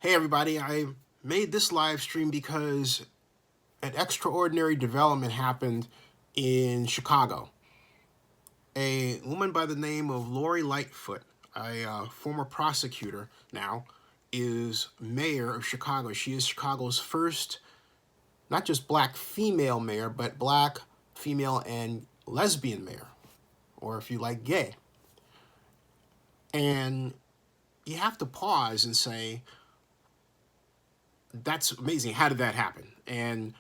Hey everybody, I made this live stream because an extraordinary development happened in Chicago. A woman by the name of Lori Lightfoot, a former prosecutor now, is mayor of Chicago. She is Chicago's first, not just black female mayor, but black, female, and lesbian mayor, or if you like, gay. And you have to pause and say, that's amazing. How did that happen? And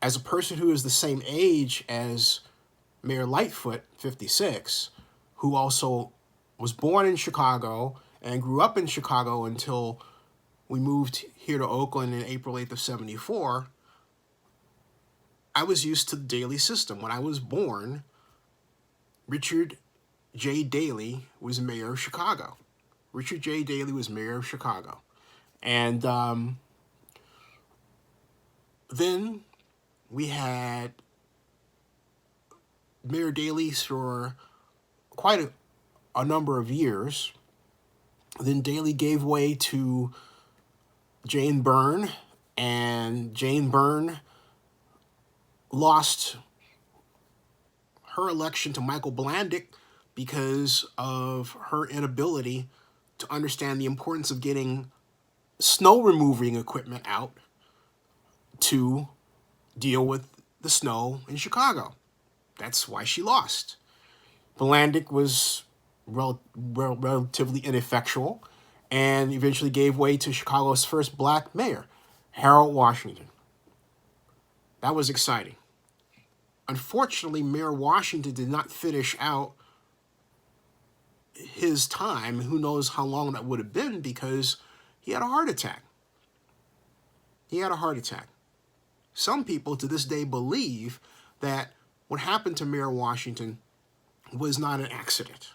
as a person who is the same age as Mayor Lightfoot, 56, who also was born in Chicago and grew up in Chicago until we moved here to Oakland in April 8th of 74, I was used to the Daley system. When I was born, Richard J. Daley was mayor of Chicago. Richard J. Daley was mayor of Chicago. And then we had Mayor Daley for quite a number of years. Then Daley gave way to Jane Byrne, and Jane Byrne lost her election to Michael Blandick because of her inability to understand the importance of getting snow removing equipment out to deal with the snow in Chicago. That's why she lost. Blandick was relatively ineffectual and eventually gave way to Chicago's first black mayor, Harold Washington. That was exciting. Unfortunately, Mayor Washington did not finish out his time. Who knows how long that would have been, because he had a heart attack. He had a heart attack. Some people to this day believe that what happened to Mayor Washington was not an accident,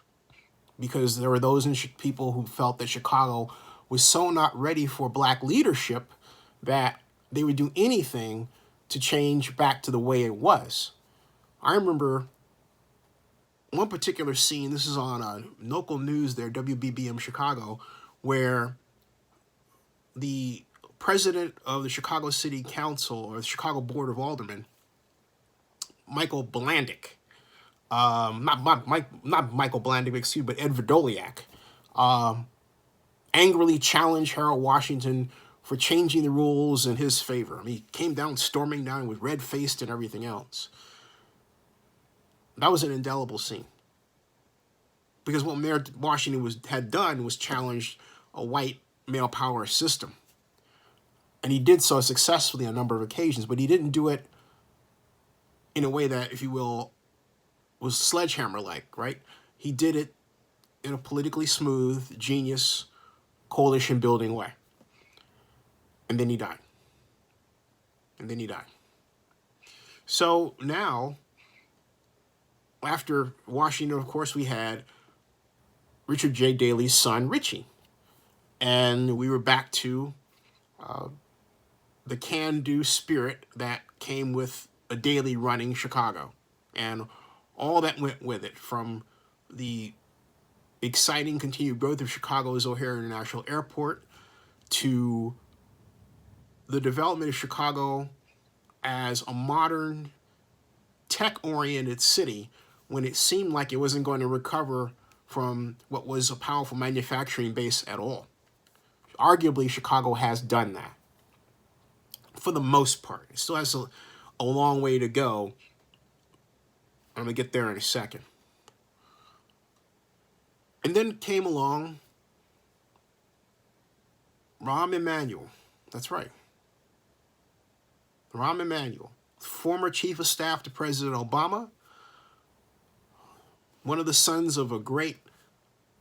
because there were those people who felt that Chicago was so not ready for black leadership that they would do anything to change back to the way it was. I remember one particular scene, this is on local news there, WBBM Chicago, where the president of the Chicago City Council, or the Chicago Board of Aldermen, Michael Blandick, not Michael Blandick, excuse me, but Ed Verdoliak, angrily challenged Harold Washington for changing the rules in his favor. I mean, he came down, storming down with red-faced and everything else. That was an indelible scene, because what Mayor Washington had done was challenged a white male power system. And he did so successfully on a number of occasions, but he didn't do it in a way that, if you will, was sledgehammer-like, right? He did it in a politically smooth, genius, coalition-building way. And then he died. So now, after Washington, of course, we had Richard J. Daley's son, Richie. And we were back to the can-do spirit that came with a Daley running Chicago, and all that went with it, from the exciting continued growth of Chicago's O'Hare International Airport to the development of Chicago as a modern, tech-oriented city when it seemed like it wasn't going to recover from what was a powerful manufacturing base at all. Arguably, Chicago has done that for the most part. It still has a long way to go. I'm going to get there in a second. And then came along Rahm Emanuel. That's right. Rahm Emanuel, former chief of staff to President Obama, one of the sons of a great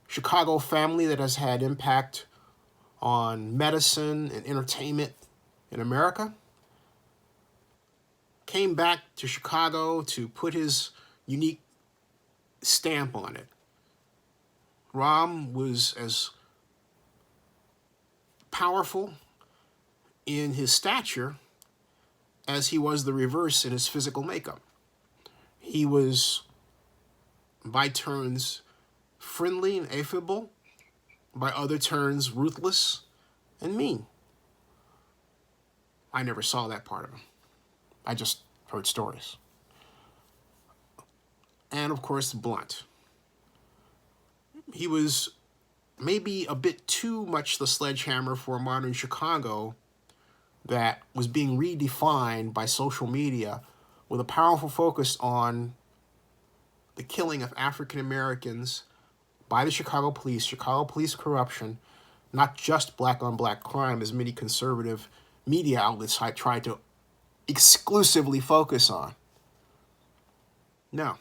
Chicago family that has had impact on medicine and entertainment in America, came back to Chicago to put his unique stamp on it. Rahm was as powerful in his stature as he was the reverse in his physical makeup. He was, by turns, friendly and affable, by other turns, ruthless and mean. I never saw that part of him. I just heard stories. And of course, blunt. He was maybe a bit too much the sledgehammer for a modern Chicago that was being redefined by social media with a powerful focus on the killing of African Americans by the Chicago police corruption, not just black on black crime, as many conservative media outlets tried to exclusively focus on. No.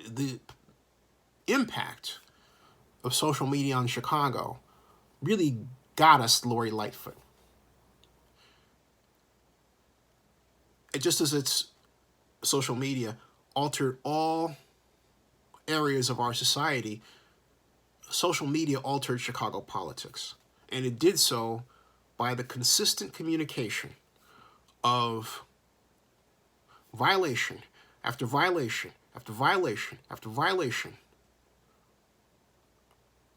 The impact of social media on Chicago really got us Lori Lightfoot. Just as its social media altered all areas of our society, social media altered Chicago politics. And it did so by the consistent communication of violation after violation after violation after violation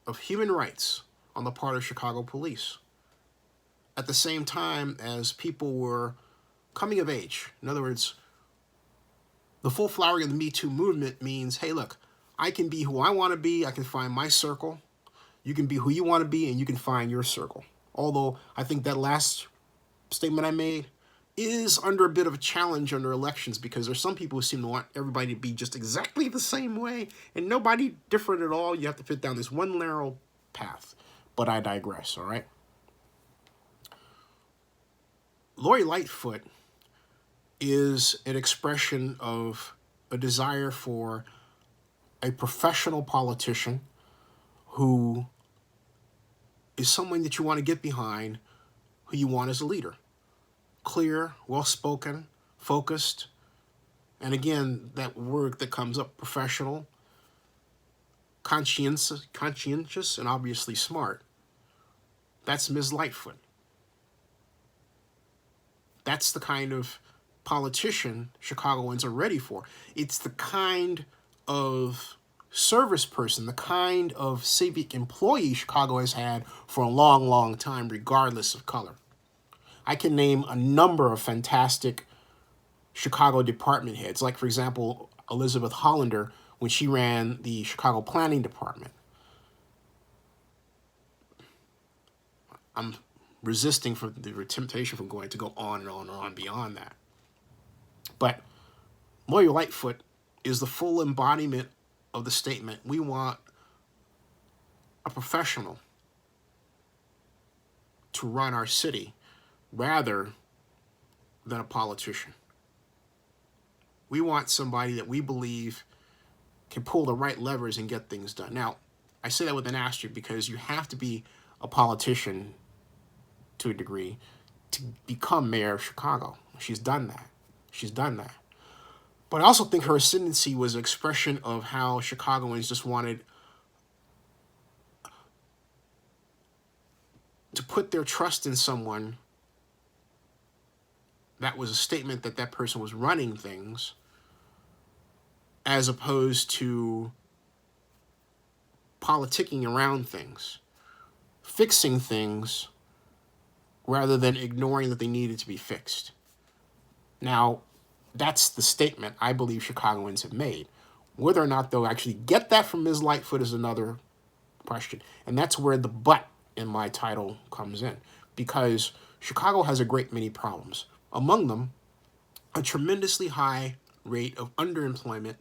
of human rights on the part of Chicago police. At the same time as people were coming of age. In other words, the full flowering of the Me Too movement means, hey, look, I can be who I want to be. I can find my circle. You can be who you want to be, and you can find your circle. Although I think that last statement I made is under a bit of a challenge under elections, because there's some people who seem to want everybody to be just exactly the same way and nobody different at all. You have to fit down this one narrow path. But I digress, all right? Lori Lightfoot is an expression of a desire for a professional politician who is someone that you want to get behind, who you want as a leader. Clear, well-spoken, focused, and again, that word that comes up, professional, conscientious, and obviously smart. That's Ms. Lightfoot. That's the kind of politician Chicagoans are ready for. It's the kind of service person, the kind of civic employee Chicago has had for a long, long time, regardless of color. I can name a number of fantastic Chicago department heads, like, for example, Elizabeth Hollander, when she ran the Chicago Planning Department. I'm resisting for the temptation from going to go on and on and on beyond that. But Lori Lightfoot is the full embodiment of the statement, we want a professional to run our city rather than a politician. We want somebody that we believe can pull the right levers and get things done. Now, I say that with an asterisk because you have to be a politician to a degree to become mayor of Chicago. She's done that. She's done that. But I also think her ascendancy was an expression of how Chicagoans just wanted to put their trust in someone. That was a statement that that person was running things, as opposed to politicking around things, fixing things, rather than ignoring that they needed to be fixed. Now, that's the statement I believe Chicagoans have made. Whether or not they'll actually get that from Ms. Lightfoot is another question. And that's where the but in my title comes in. Because Chicago has a great many problems. Among them, a tremendously high rate of underemployment,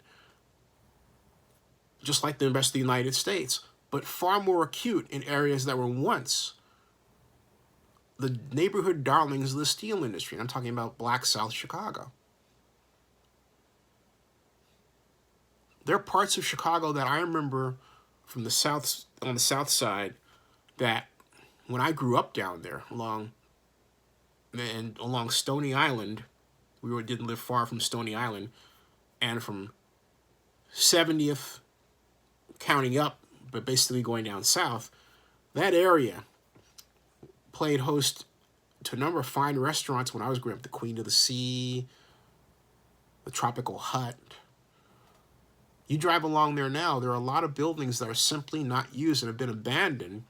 just like the rest of the United States, but far more acute in areas that were once the neighborhood darlings of the steel industry. And I'm talking about Black South Chicago. There are parts of Chicago that I remember from the south, on the south side, that when I grew up down there along Stony Island, didn't live far from Stony Island, and from 70th counting up, but basically going down south, that area played host to a number of fine restaurants when I was growing up. The Queen of the Sea, the Tropical Hut, You drive along there now, there are a lot of buildings that are simply not used and have been abandoned,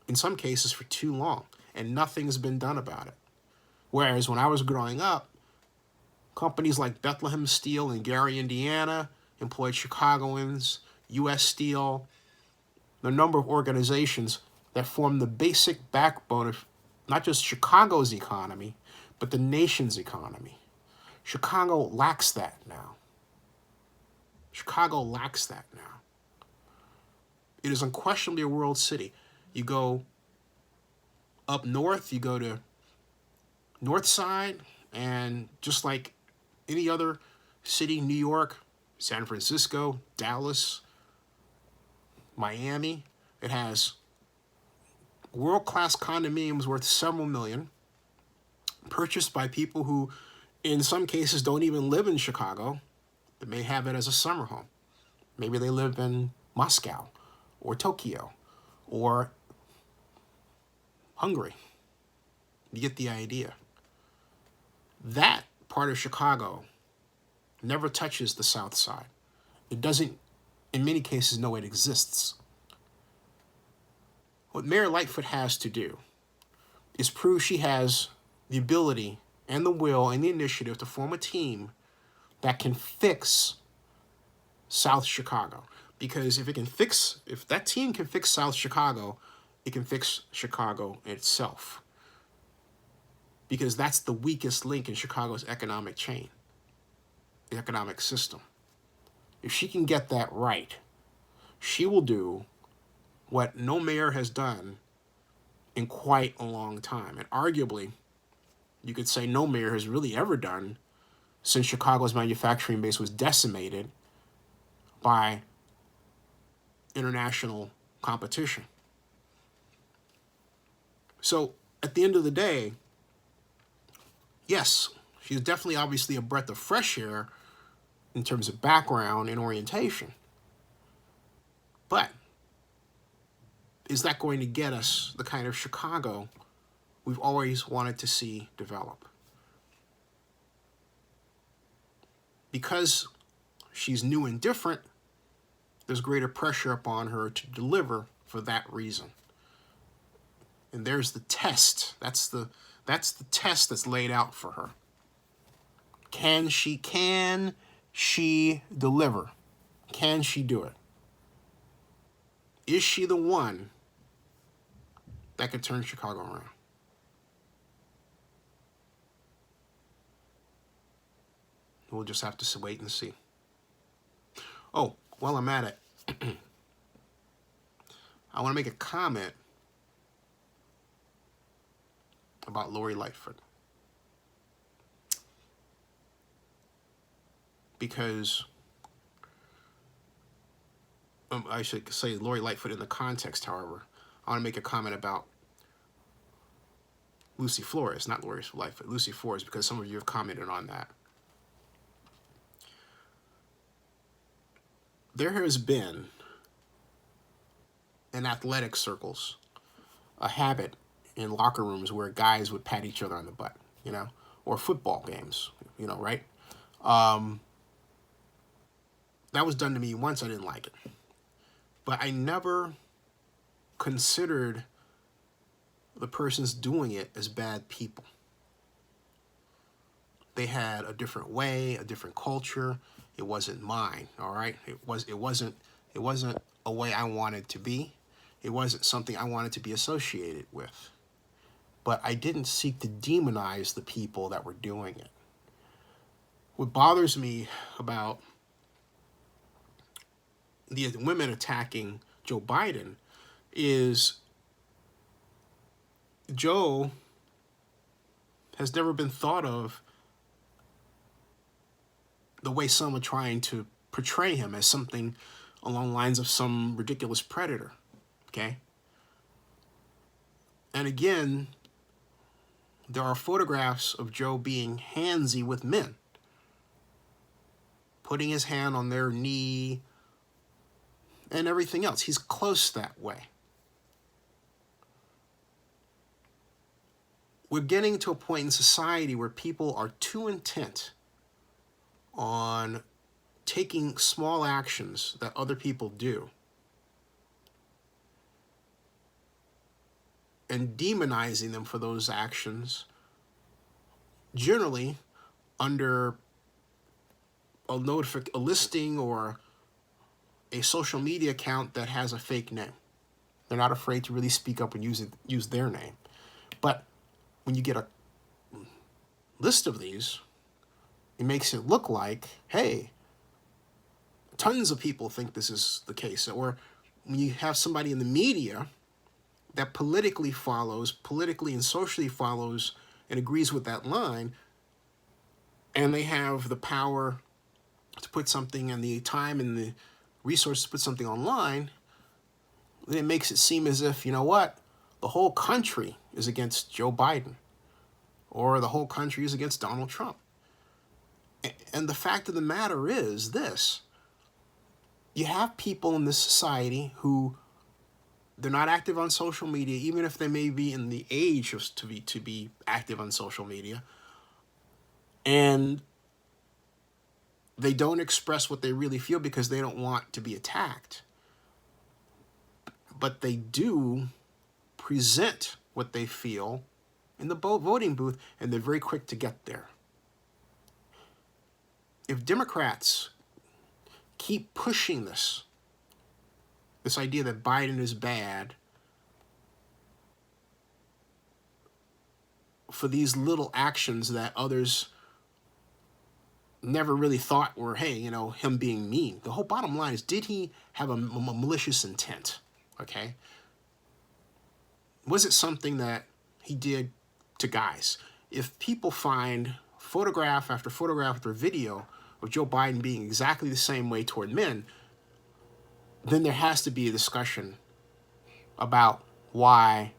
in some cases for too long, and nothing's been done about it. Whereas when I was growing up, companies like Bethlehem Steel in Gary, Indiana, employed Chicagoans, U.S. Steel, the number of organizations that form the basic backbone of not just Chicago's economy, but the nation's economy. Chicago lacks that now. Chicago lacks that now. It is unquestionably a world city. You go up north, you go to North Side, and just like any other city, New York, San Francisco, Dallas, Miami, it has world-class condominiums worth several million, purchased by people who, in some cases, don't even live in Chicago. They may have it as a summer home. Maybe they live in Moscow or Tokyo or Hungary. You get the idea. That part of Chicago never touches the South Side. It doesn't, in many cases, know it exists. What Mayor Lightfoot has to do is prove she has the ability and the will and the initiative to form a team that can fix South Chicago. Because if that team can fix South Chicago, it can fix Chicago itself. Because that's the weakest link in Chicago's economic chain, the economic system. If she can get that right, she will do what no mayor has done in quite a long time. And arguably, you could say no mayor has really ever done since Chicago's manufacturing base was decimated by international competition. So at the end of the day, yes, she's definitely obviously a breath of fresh air in terms of background and orientation. But is that going to get us the kind of Chicago we've always wanted to see develop? Because she's new and different, there's greater pressure upon her to deliver for that reason. And there's the test. That's the test that's laid out for her. Can she deliver? Can she do it? Is she the one that can turn Chicago around? We'll just have to wait and see. Oh, while I'm at it, I want to make a comment about Lori Lightfoot. Because I should say Lori Lightfoot in the context, however. I want to make a comment about Lucy Flores, not Lori Lightfoot, Lucy Flores, because some of you have commented on that. There has been, in athletic circles, a habit in locker rooms where guys would pat each other on the butt, or football games, right? That was done to me once. I didn't like it. But I never considered the persons doing it as bad people. They had a different way, a different culture. It wasn't mine, all right? It wasn't a way I wanted to be. It wasn't something I wanted to be associated with. But I didn't seek to demonize the people that were doing it. What bothers me about the women attacking Joe Biden is Joe has never been thought of the way some are trying to portray him, as something along the lines of some ridiculous predator, okay? And again, there are photographs of Joe being handsy with men, putting his hand on their knee and everything else. He's close that way. We're getting to a point in society where people are too intent on taking small actions that other people do and demonizing them for those actions, generally under a listing or a social media account that has a fake name. They're not afraid to really speak up and use their name. But when you get a list of these, it makes it look like, hey, tons of people think this is the case. Or when you have somebody in the media that politically and socially follows and agrees with that line, and they have the power to put something and the time and the resources to put something online, then it makes it seem as if, you know what, the whole country is against Joe Biden, or the whole country is against Donald Trump. And the fact of the matter is this: you have people in this society who they're not active on social media, even if they may be in the age to be active on social media, and they don't express what they really feel because they don't want to be attacked. But they do present what they feel in the voting booth, and they're very quick to get there. If Democrats keep pushing this idea that Biden is bad for these little actions that others never really thought were, hey, you know, him being mean. The whole bottom line is, did he have a malicious intent? Okay. Was it something that he did to guys? If people find photograph after photograph after video of Joe Biden being exactly the same way toward men, then there has to be a discussion about why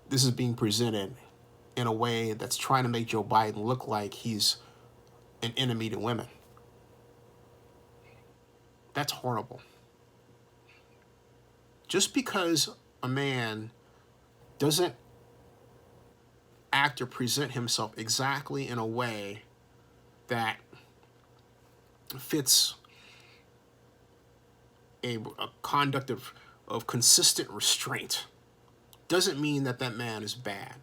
this is being presented in a way that's trying to make Joe Biden look like he's an enemy to women. That's horrible. Just because a man doesn't act or present himself exactly in a way that fits a conduct of consistent restraint doesn't mean that that man is bad.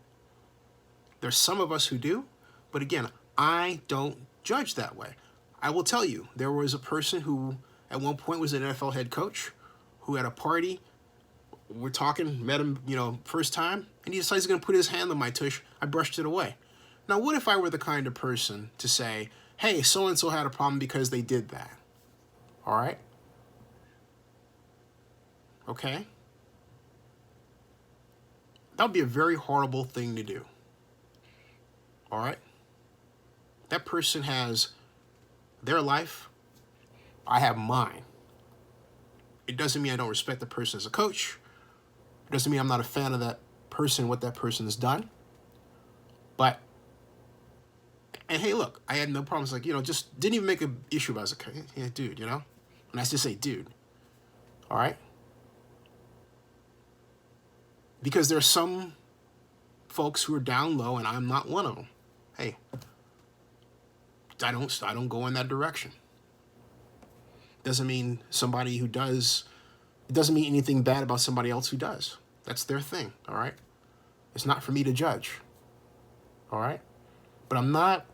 There's some of us who do, but again, I don't judge that way. I will tell you, there was a person who at one point was an NFL head coach who at a party, we're talking, met him, you know, first time, and he decides he's going to put his hand on my tush. I brushed it away. Now, what if I were the kind of person to say, hey, so-and-so had a problem because they did that? All right? Okay? That would be a very horrible thing to do. All right? That person has their life. I have mine. It doesn't mean I don't respect the person as a coach. It doesn't mean I'm not a fan of that person, what that person has done. But, and hey, look, I had no problems. Like, you know, just didn't even make an issue about it. Okay, yeah, dude, you know? And I just say, dude. All right? Because there are some folks who are down low, and I'm not one of them. Hey, I don't go in that direction. Doesn't mean somebody who does, it doesn't mean anything bad about somebody else who does. That's their thing, all right? It's not for me to judge, all right? But I'm not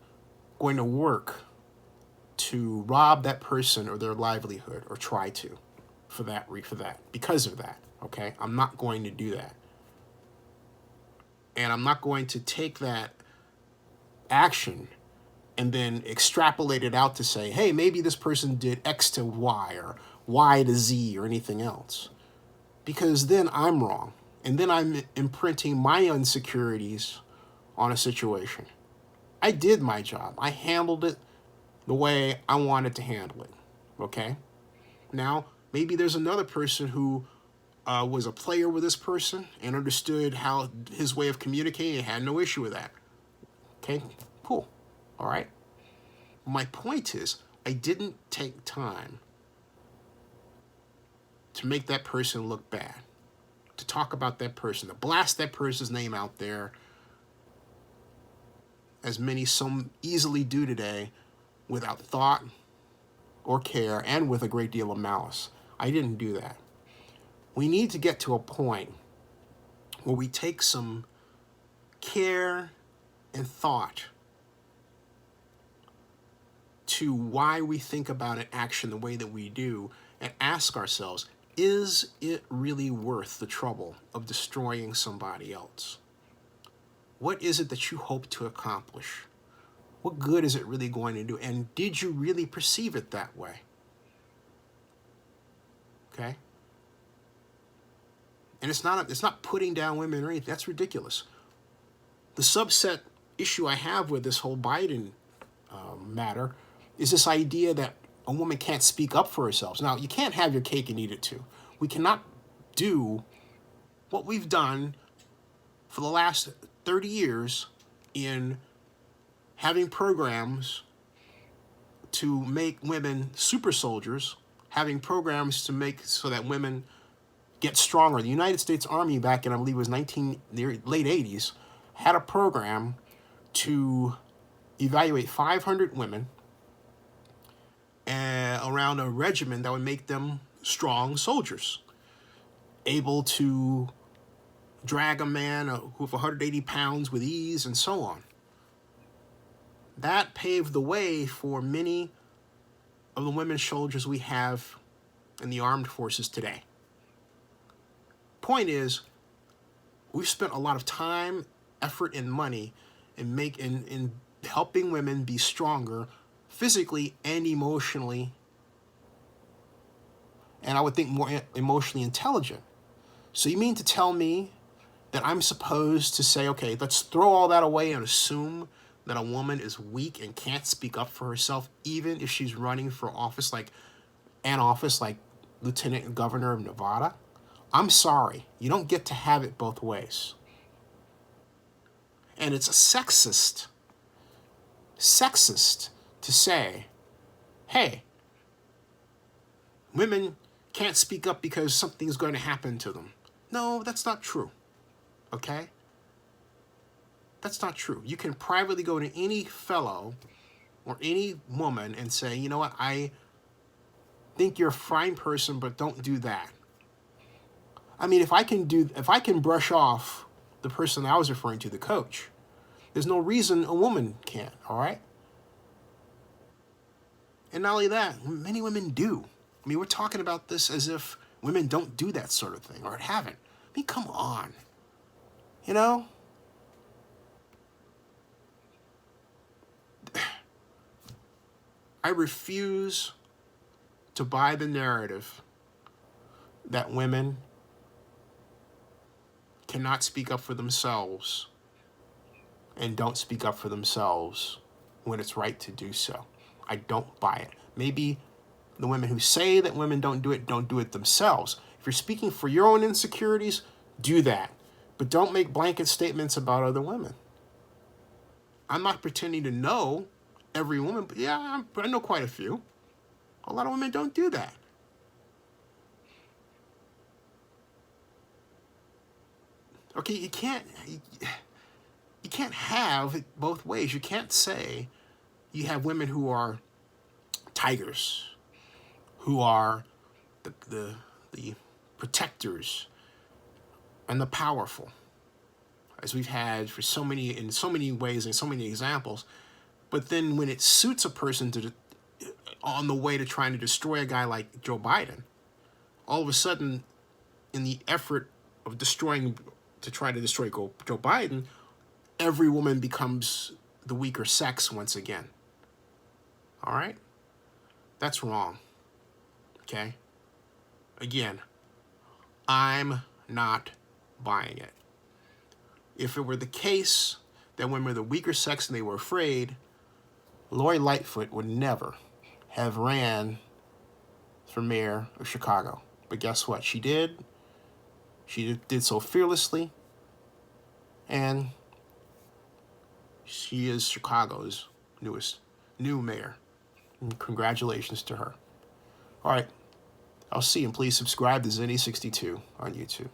going to work to rob that person or their livelihood, or try to, because of that, okay? I'm not going to do that. And I'm not going to take that action and then extrapolate it out to say, hey, maybe this person did X to Y or Y to Z or anything else. Because then I'm wrong. And then I'm imprinting my insecurities on a situation. I did my job. I handled it the way I wanted to handle it. Okay? Now, maybe there's another person who was a player with this person and understood how his way of communicating and had no issue with that. Okay? Cool. All right? My point is, I didn't take time to make that person look bad, to talk about that person, to blast that person's name out there, as many so easily do today, without thought or care and with a great deal of malice. I didn't do that. We need to get to a point where we take some care and thought to why we think about an action the way that we do and ask ourselves, is it really worth the trouble of destroying somebody else? What is it that you hope to accomplish? What good is it really going to do? And did you really perceive it that way? Okay? And it's not putting down women or anything. That's ridiculous. The subset issue I have with this whole Biden matter is this idea that a woman can't speak up for herself. Now, you can't have your cake and eat it too. We cannot do what we've done for the last 30 years in having programs to make women super soldiers, having programs to make so that women get stronger. The United States Army back in, I believe it was late 80s, had a program to evaluate 500 women around a regimen that would make them strong soldiers, able to drag a man with 180 pounds with ease and so on. That paved the way for many of the women soldiers we have in the armed forces today. Point is, we've spent a lot of time, effort, and money in helping women be stronger physically and emotionally, and I would think more emotionally intelligent. So you mean to tell me that I'm supposed to say, okay, let's throw all that away and assume that a woman is weak and can't speak up for herself, even if she's running for office like Lieutenant Governor of Nevada? I'm sorry, you don't get to have it both ways. And it's sexist to say, hey, women can't speak up because something's going to happen to them. No, that's not true, okay? That's not true. You can privately go to any fellow or any woman and say, you know what, I think you're a fine person, but don't do that. I mean, if I can brush off the person I was referring to, the coach, there's no reason a woman can't, all right? And not only that, many women do. I mean, we're talking about this as if women don't do that sort of thing or haven't. I mean, come on. You know? I refuse to buy the narrative that women cannot speak up for themselves and don't speak up for themselves when it's right to do so. I don't buy it. Maybe the women who say that women don't do it themselves. If you're speaking for your own insecurities, do that. But don't make blanket statements about other women. I'm not pretending to know every woman, but yeah, I know quite a few. A lot of women don't do that. Okay, you can't have it both ways. You can't say you have women who are tigers, who are the protectors and the powerful, as we've had in so many ways and so many examples. But then when it suits a person on the way to trying to destroy a guy like Joe Biden, all of a sudden, in the effort of try to destroy Joe Biden, every woman becomes the weaker sex once again. All right? That's wrong. Okay? Again, I'm not buying it. If it were the case that women were the weaker sex and they were afraid, Lori Lightfoot would never have ran for mayor of Chicago. But guess what? She did. She did so fearlessly. And she is Chicago's new mayor. And congratulations to her. All right. I'll see you. And please subscribe to Zenny62 on YouTube.